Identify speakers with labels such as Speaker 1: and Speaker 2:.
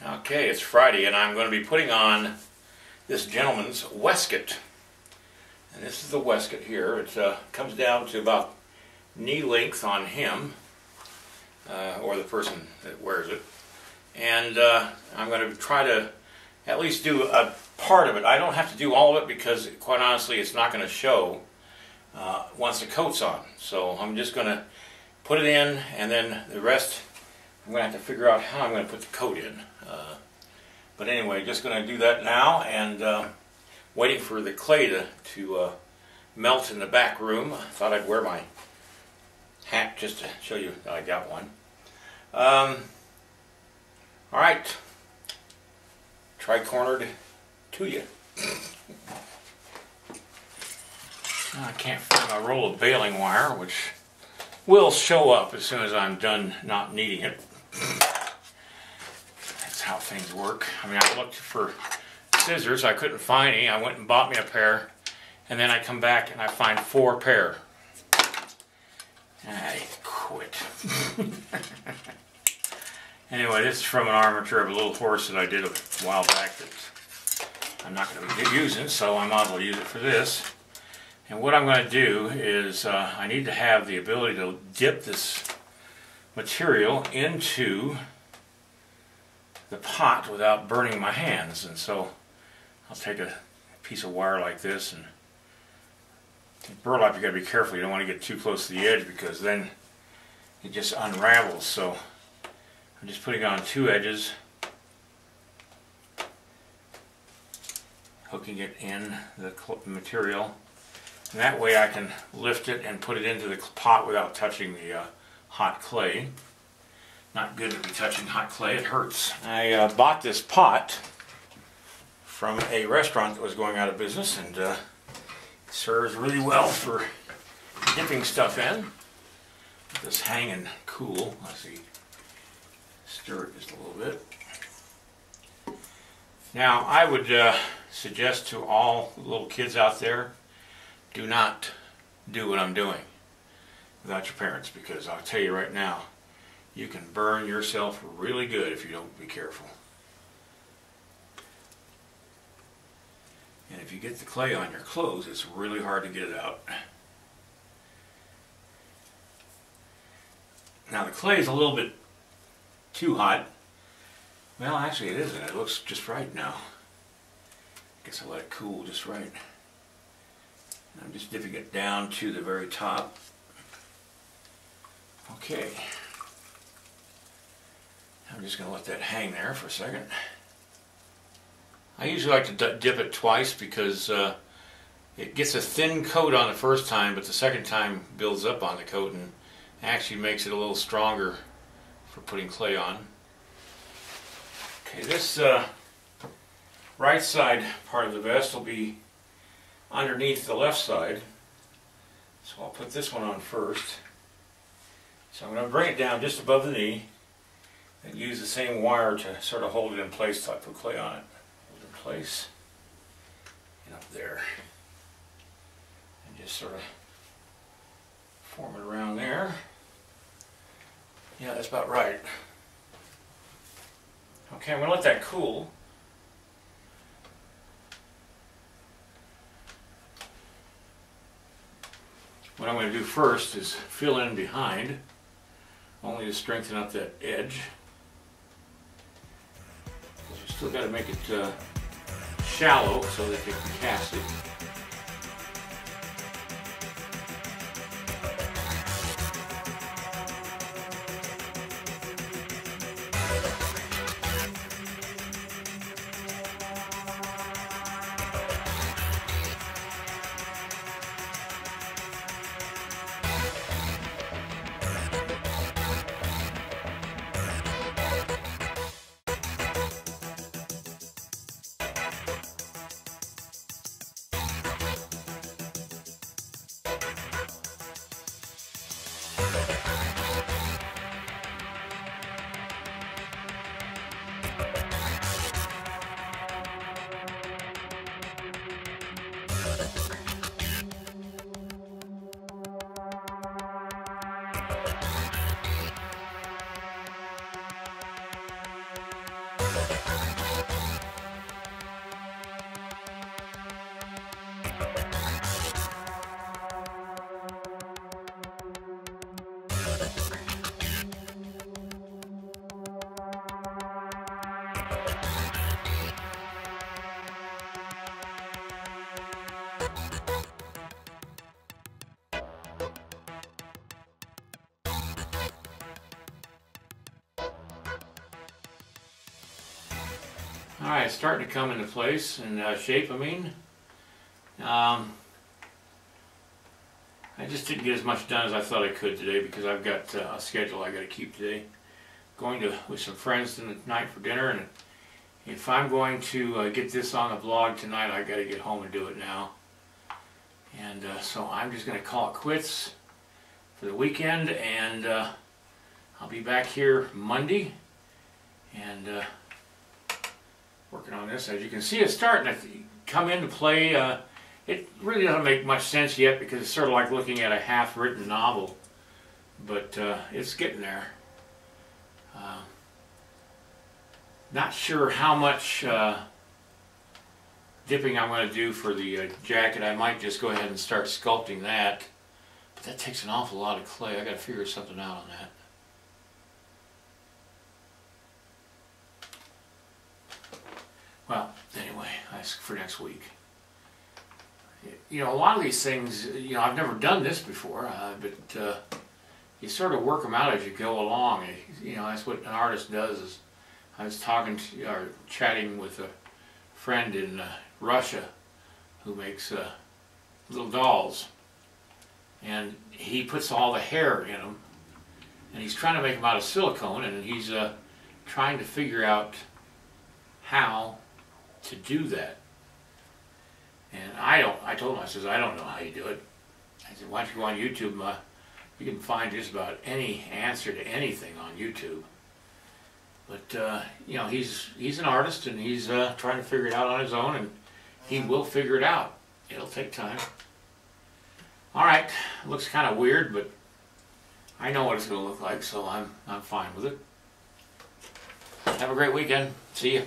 Speaker 1: Okay, it's Friday and I'm going to be putting on this gentleman's waistcoat. And this is the waistcoat here. It comes down to about knee length on him, or the person that wears it. And I'm going to try to at least do a part of it. I don't have to do all of it because, quite honestly, it's not going to show once the coat's on. So I'm just going to put it in, and then the rest I'm going to have to figure out how I'm going to put the coat in. But anyway, just going to do that now, and waiting for the clay to melt in the back room. I thought I'd wear my hat just to show you that I got one. Alright, tri-cornered to you. I can't find my roll of baling wire, which will show up as soon as I'm done not needing it. That's how things work. I mean, I looked for scissors, I couldn't find any. I went and bought me a pair, and then I come back and I find 4 pair. I quit. Anyway, this is from an armature of a little horse that I did a while back that I'm not going to be using, so I might as well use it for this. And what I'm going to do is I need to have the ability to dip this material into the pot without burning my hands. And so I'll take a piece of wire like this, and burlap, you got to be careful. You don't want to get too close to the edge because then it just unravels. So I'm just putting on 2 edges, hooking it in the material. And that way I can lift it and put it into the pot without touching the hot clay. Not good to be touching hot clay, it hurts. I bought this pot from a restaurant that was going out of business, and it serves really well for dipping stuff in. Let this hanging cool. Let's see. Stir it just a little bit. Now I would suggest to all little kids out there, do not do what I'm doing without your parents, because I'll tell you right now, you can burn yourself really good if you don't be careful. And if you get the clay on your clothes, it's really hard to get it out. Now the clay is a little bit too hot. Well, actually it isn't. It looks just right now. I guess I'll let it cool just right. I'm just dipping it down to the very top. Okay. I'm just going to let that hang there for a second. I usually like to dip it twice because it gets a thin coat on the first time, but the second time builds up on the coat and actually makes it a little stronger for putting clay on. Okay, this right side part of the vest will be underneath the left side, so I'll put this one on first. So I'm going to bring it down just above the knee and use the same wire to sort of hold it in place till I put clay on it. Hold it in place and up there, and just sort of form it around there. Yeah, that's about right. Okay, I'm going to let that cool. What I'm going to do first is fill in behind, only to strengthen up that edge. Because you still got to make it shallow so that you can cast it. Alright, it's starting to come into place and shape, I mean. I just didn't get as much done as I thought I could today because I've got a schedule I got to keep today. Going with some friends tonight for dinner, and if I'm going to get this on the blog tonight, I got to get home and do it now. And so I'm just going to call it quits for the weekend, and I'll be back here Monday and working on this. As you can see, it's starting to come into play. It really doesn't make much sense yet because it's sort of like looking at a half-written novel, but it's getting there. Not sure how much dipping I'm going to do for the jacket. I might just go ahead and start sculpting that, but that takes an awful lot of clay. I got to figure something out on that. Well, anyway, that's for next week. You know, a lot of these things, you know, I've never done this before, but you sort of work them out as you go along. You know, that's what an artist does. Is I was talking to, or chatting with a friend in Russia who makes little dolls, and he puts all the hair in them, and he's trying to make them out of silicone, and he's trying to figure out how to do that. And I told him, I says, I don't know how you do it. I said, why don't you go on YouTube? You can find just about any answer to anything on YouTube. But, you know, he's an artist, and he's trying to figure it out on his own, and he will figure it out. It'll take time. All right, looks kind of weird, but I know what it's going to look like, so I'm fine with it. Have a great weekend. See you.